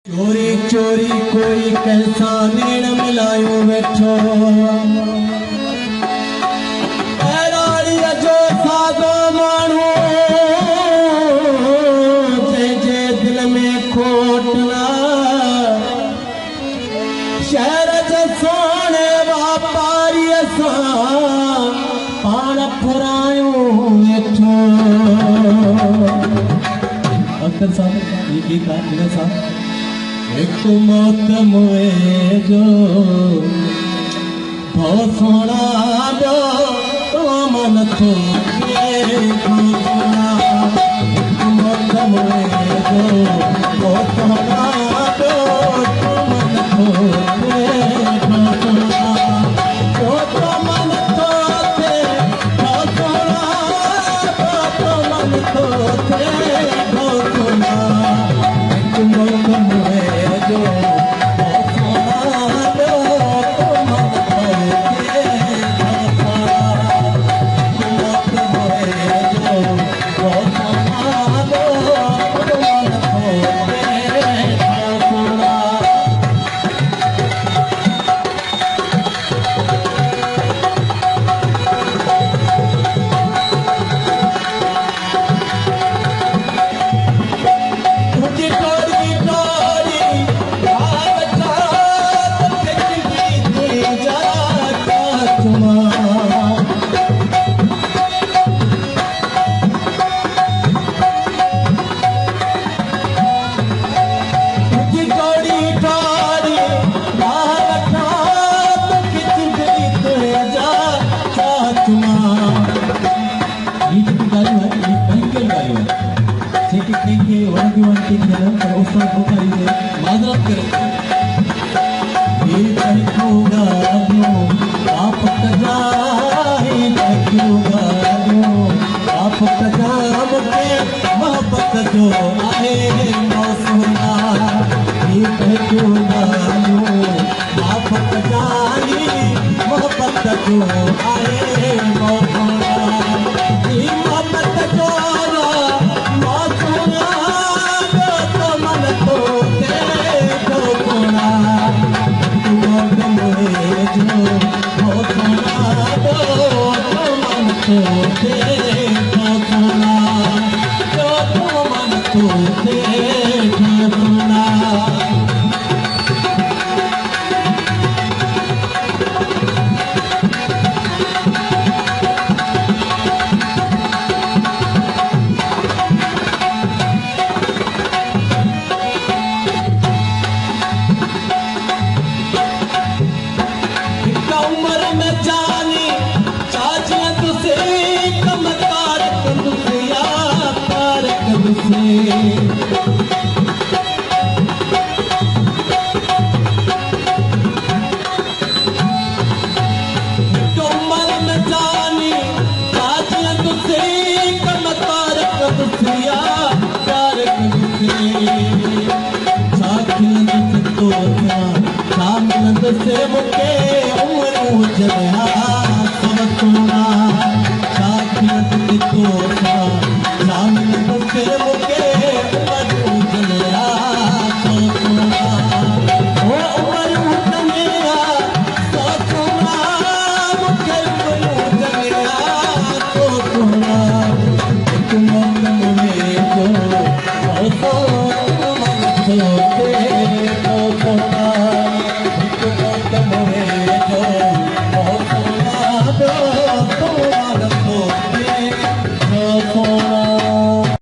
चोरी चोरी कोई कैसा नेण मिलायो बैठो जो सादो मानू जे दिल में खोटना शहर जे सोने वापारी पान फुरायो वेठो। अख्तर साहब ये गीत मेरा साहब एक मौत मुए जो बहुत सोना जो तो मन थो एक मौत मुए जो बहुत सोना जो तो मन थो Oh,